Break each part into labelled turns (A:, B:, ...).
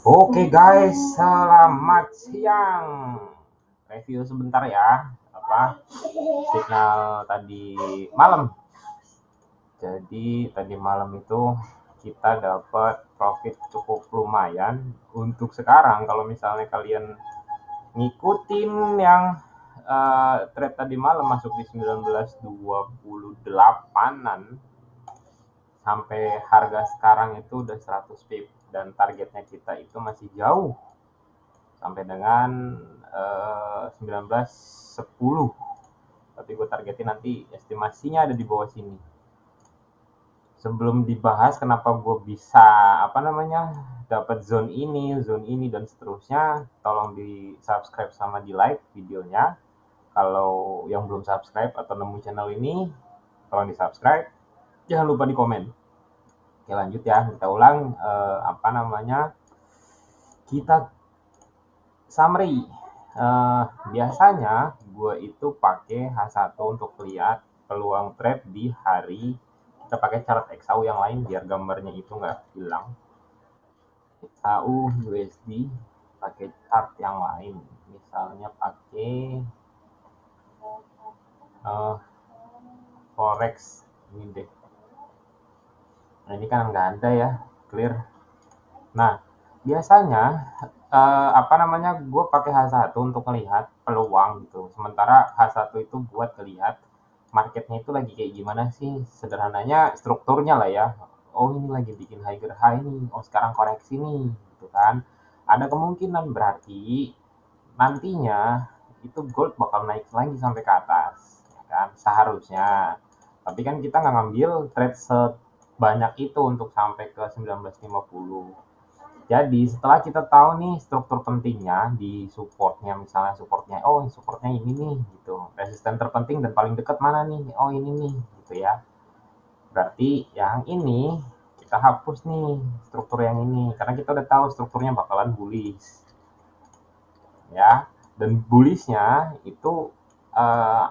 A: Oke guys, selamat siang. Review sebentar ya, signal tadi malam. Jadi tadi malam itu kita dapat profit cukup lumayan. Untuk sekarang kalau misalnya kalian ngikutin yang trade tadi malam masuk di 1928-an sampai harga sekarang itu udah 100 pip dan targetnya kita itu masih jauh sampai dengan 1910, tapi gue targetin nanti estimasinya ada di bawah sini. Sebelum dibahas kenapa gue bisa dapat zone ini dan seterusnya, tolong di subscribe sama di like videonya. Kalau yang belum subscribe atau nemu channel ini, tolong di subscribe, jangan lupa di komen. Oke, lanjut ya, kita ulang. Kita summary. Biasanya gue itu pakai H1 untuk lihat peluang trade di hari. Kita pakai chart XAU yang lain biar gambarnya itu nggak hilang. XAU USD pakai chart yang lain, misalnya pakai forex ini deh. Nah, ini kan nggak ada ya, clear. Nah, biasanya gue pakai H1 untuk melihat peluang gitu. Sementara H1 itu buat melihat marketnya itu lagi kayak gimana sih. Sederhananya strukturnya lah ya. Oh, ini lagi bikin higher high nih. Oh, sekarang koreksi nih, gitu kan. Ada kemungkinan berarti nantinya itu gold bakal naik lagi sampai ke atas, ya kan? Seharusnya. Tapi kan kita nggak ngambil trade sebanyak itu untuk sampai ke 1950. Jadi setelah kita tahu nih struktur pentingnya di supportnya, misalnya supportnya ini nih gitu, resisten terpenting dan paling dekat mana nih, oh ini nih gitu ya. Berarti yang ini kita hapus nih struktur yang ini karena kita udah tahu strukturnya bakalan bullish ya, dan bullishnya itu eh,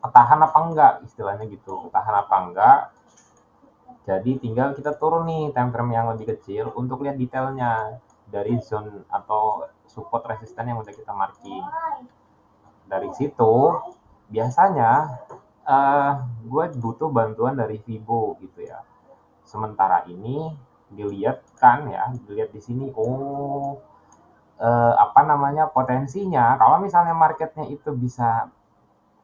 A: ketahan apa enggak, istilahnya gitu, ketahan apa enggak. Jadi tinggal kita turun nih time frame yang lebih kecil untuk lihat detailnya dari zone atau support resisten yang udah kita marking. Dari situ biasanya uh, gue butuh bantuan dari Vibo gitu ya. Sementara ini dilihat di sini, potensinya kalau misalnya marketnya itu bisa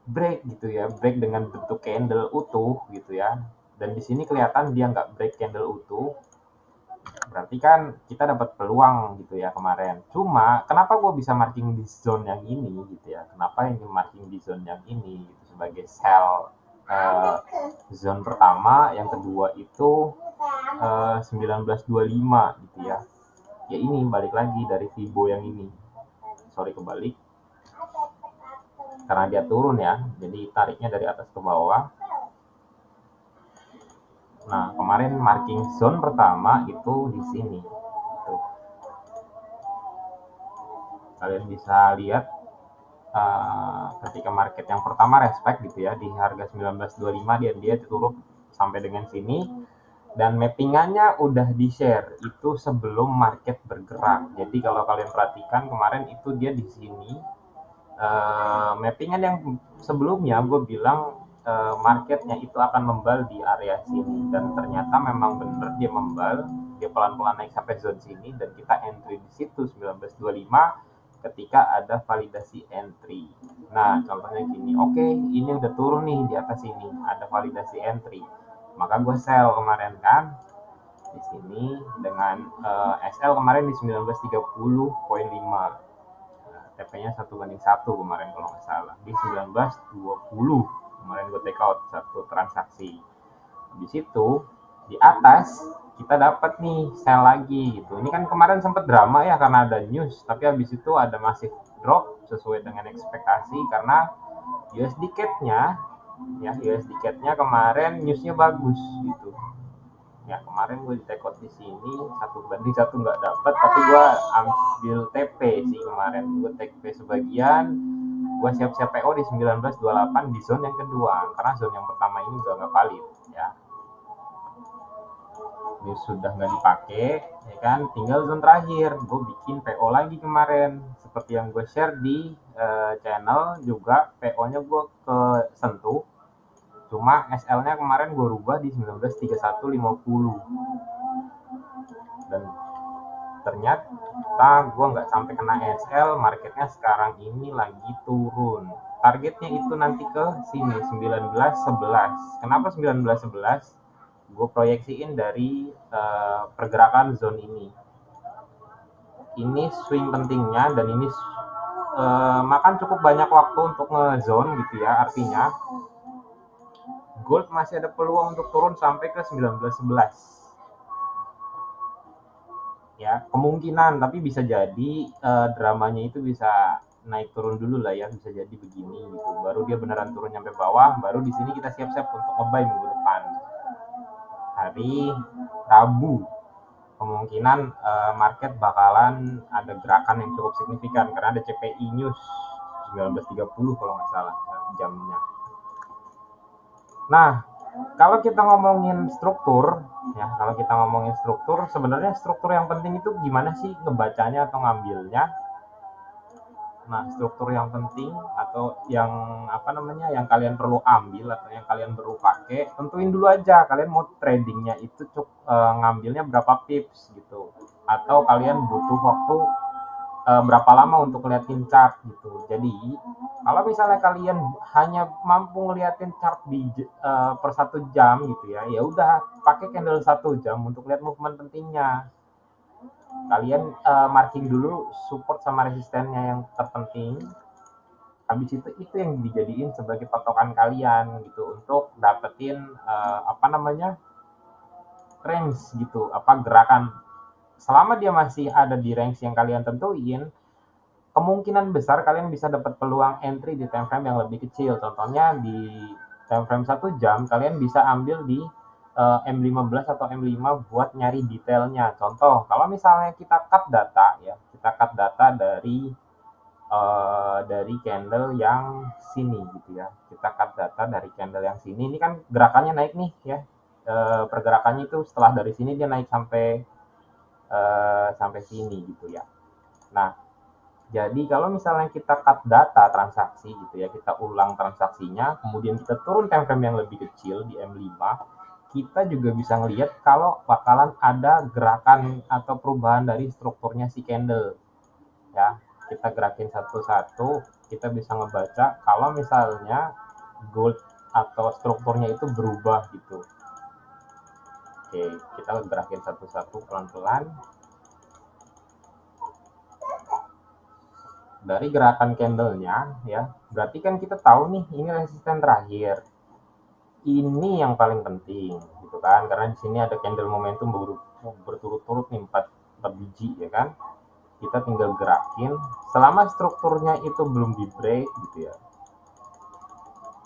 A: break gitu ya, break dengan bentuk candle utuh gitu ya. Dan di sini kelihatan dia nggak break candle utuh, berarti kan kita dapat peluang gitu ya kemarin. Cuma kenapa gue bisa marking di zone yang ini gitu ya? Kenapa yang marking di zone yang ini gitu, sebagai sell zone pertama, yang kedua itu 1925 gitu ya. Ya ini balik lagi dari Fibo yang ini. Sorry, kebalik. Karena dia turun ya, jadi tariknya dari atas ke bawah. Nah, kemarin marking zone pertama itu di sini. Tuh. Kalian bisa lihat ketika market yang pertama respect gitu ya di harga 1925, dia turun sampai dengan sini, dan mappingannya udah di share itu sebelum market bergerak. Jadi kalau kalian perhatikan kemarin itu dia di sini, mappingan yang sebelumnya gue bilang marketnya itu akan membal di area sini, dan ternyata memang bener dia membal, dia pelan-pelan naik sampai zone sini dan kita entry di situ 1925 ketika ada validasi entry. Nah, contohnya gini, oke, ini udah turun nih di atas sini, ada validasi entry, maka gue sell kemarin kan di sini dengan SL kemarin di 1930,5. TP-nya 1:1 kemarin kalau nggak salah, di 1920 kemarin gue take out satu transaksi. Di situ di atas kita dapat nih sell lagi gitu. Ini kan kemarin sempat drama ya karena ada news, tapi habis itu ada masif drop sesuai dengan ekspektasi karena USD CAD-nya kemarin newsnya bagus gitu. Ya kemarin gue di take out di sini 1:1 nggak dapat, tapi gue ambil TP sih kemarin, gue TP sebagian, gue siap-siap PO di 1928 di zone yang kedua karena zone yang pertama ini udah nggak valid ya. ini sudah nggak dipakai, ya kan, tinggal zone terakhir gue bikin PO lagi kemarin seperti yang gue share di channel juga. PO nya gue ke sentuh, cuma SL nya kemarin gue rubah di 19.3150, dan ternyata gue nggak sampai kena SL. Marketnya sekarang ini lagi turun, targetnya itu nanti ke sini 19.11. Kenapa 19.11? Gue proyeksiin dari pergerakan zone ini swing pentingnya, dan ini makan cukup banyak waktu untuk nge-zone gitu ya. Artinya gold masih ada peluang untuk turun sampai ke 19.11 ya, kemungkinan. Tapi bisa jadi dramanya itu bisa naik turun dulu lah ya, bisa jadi begini gitu, baru dia beneran turun sampai bawah, baru di sini kita siap-siap untuk nge-buy minggu depan. Hari Rabu kemungkinan market bakalan ada gerakan yang cukup signifikan karena ada CPI News 19.30 kalau nggak salah jamnya. Nah, kalau kita ngomongin struktur, ya, kalau kita ngomongin struktur, sebenarnya struktur yang penting itu gimana sih ngebacanya atau ngambilnya? Nah, struktur yang penting atau yang apa namanya, yang kalian perlu ambil atau yang kalian perlu pakai, tentuin dulu aja kalian mau tradingnya itu ngambilnya berapa pips gitu, atau kalian butuh waktu berapa lama untuk ngeliatin chart gitu. Jadi kalau misalnya kalian hanya mampu ngeliatin chart di per 1 jam gitu ya, ya udah pakai candle 1 jam untuk lihat movement pentingnya. Kalian marking dulu support sama resistennya yang terpenting. Habis itu yang dijadiin sebagai patokan kalian gitu untuk dapetin apa namanya, range gitu, apa gerakan. Selama dia masih ada di range yang kalian tentuin, kemungkinan besar kalian bisa dapat peluang entry di time frame yang lebih kecil. Contohnya di time frame 1 jam kalian bisa ambil di M15 atau M5 buat nyari detailnya. Contoh, kalau misalnya kita cut data ya, kita cut data dari candle yang sini gitu ya. Kita cut data dari candle yang sini. Ini kan gerakannya naik nih ya. Pergerakannya itu setelah dari sini dia naik sampai sini gitu ya. Nah, jadi kalau misalnya kita cut data transaksi gitu ya, kita ulang transaksinya, kemudian kita turun time frame yang lebih kecil di M5, kita juga bisa ngelihat kalau bakalan ada gerakan atau perubahan dari strukturnya si candle ya. Kita gerakin satu-satu, kita bisa ngebaca kalau misalnya gold atau strukturnya itu berubah gitu. Oke, kita gerakin satu-satu pelan-pelan. Dari gerakan candlenya ya, berarti kan kita tahu nih ini resisten terakhir. Ini yang paling penting gitu kan, karena di sini ada candle momentum berturut-turut nih 4 biji ya kan. Kita tinggal gerakin selama strukturnya itu belum di break gitu ya.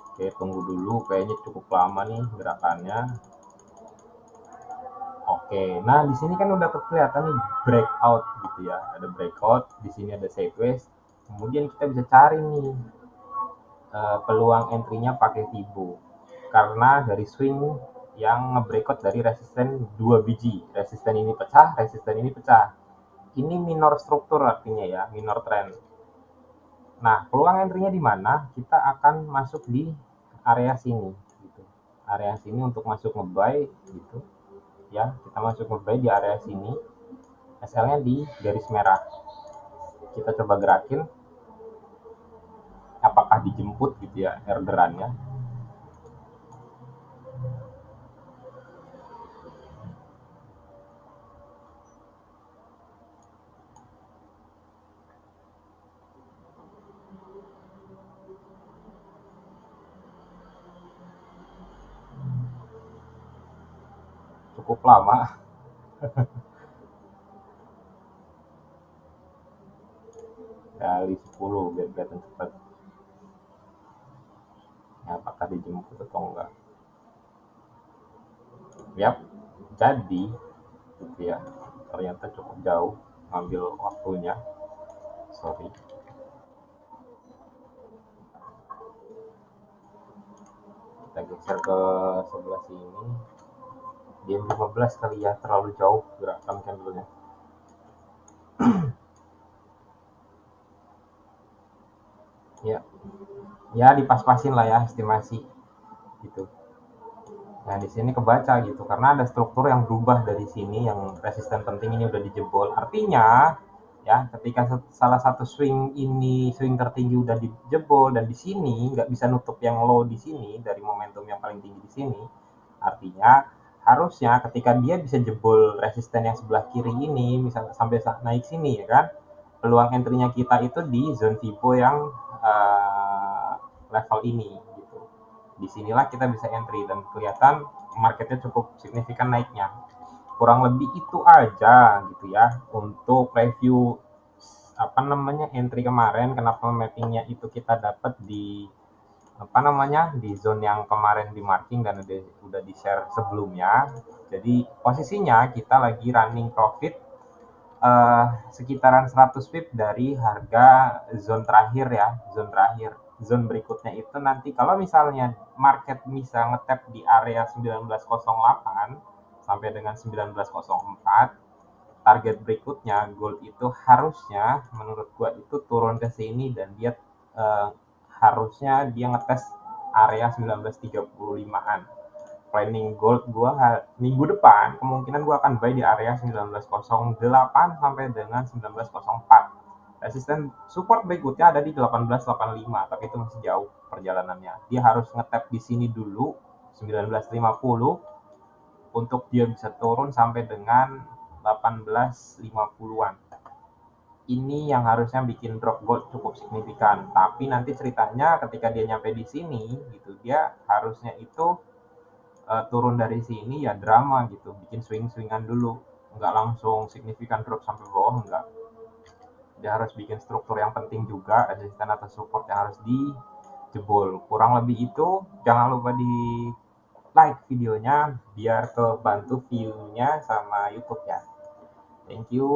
A: Oke, tunggu dulu, kayaknya cukup lama nih gerakannya. Oke, nah di sini kan udah kelihatan nih breakout gitu ya, ada breakout, di sini ada sideways. Kemudian kita bisa cari nih peluang entry-nya pakai Fibo, karena dari swing yang nge-breakout dari resisten 2 biji, resisten ini pecah, resisten ini pecah. Ini minor struktur artinya ya, minor trend. Nah, peluang entry-nya di mana? Kita akan masuk di area sini gitu. Area sini untuk masuk nge-buy gitu. Ya, kita masuk nge-buy di area sini. SL-nya di garis merah. Kita coba gerakin apakah dijemput gitu ya orderannya. Cukup lama. Kali 10 biar kelihatan cepat. Ya, apakah dijemput atau enggak. Yap, jadi gitu ya, ternyata cukup jauh ngambil waktunya. Sorry. Kita geser ke sebelah sini. di M15 kali ya, terlalu jauh gerakan candlenya. Ya, ya dipas-pasin lah ya estimasi gitu. Nah, di sini kebaca gitu karena ada struktur yang berubah dari sini, yang resisten penting ini udah dijebol. Artinya ya, ketika salah satu swing tertinggi udah dijebol dan di sini nggak bisa nutup yang low di sini dari momentum yang paling tinggi di sini, artinya harusnya ketika dia bisa jebol resisten yang sebelah kiri ini, misalnya sampai naik sini ya kan, peluang entry-nya kita itu di zone Fibo yang level ini gitu. Disinilah kita bisa entry dan kelihatan marketnya cukup signifikan naiknya. Kurang lebih itu aja gitu ya untuk review entry kemarin, kenapa mappingnya itu kita dapat di di zone yang kemarin di marking dan udah di share sebelumnya. Jadi posisinya kita lagi running profit sekitaran 100 pip dari harga zone terakhir ya, zone terakhir. Zone berikutnya itu nanti kalau misalnya market bisa ngetap di area 1908 sampai dengan 1904, target berikutnya gold itu harusnya menurut gua itu turun ke sini dan dia eh, harusnya dia ngetes area 1935-an. Planning gold gua minggu depan kemungkinan gua akan buy di area 1908 sampai dengan 1904. Resisten support berikutnya ada di 1885, tapi itu masih jauh perjalanannya. Dia harus ngetap di sini dulu 1950 untuk dia bisa turun sampai dengan 1850-an. Ini yang harusnya bikin drop gold cukup signifikan. Tapi nanti ceritanya ketika dia nyampe di sini gitu, dia harusnya itu turun dari sini ya drama gitu, bikin swing-swingan dulu, nggak langsung signifikan drop sampai bawah, enggak. Dia harus bikin struktur yang penting juga, resisten atau support yang harus dijebol. Kurang lebih itu, jangan lupa di like videonya biar kebantu view-nya sama YouTube ya. Thank you.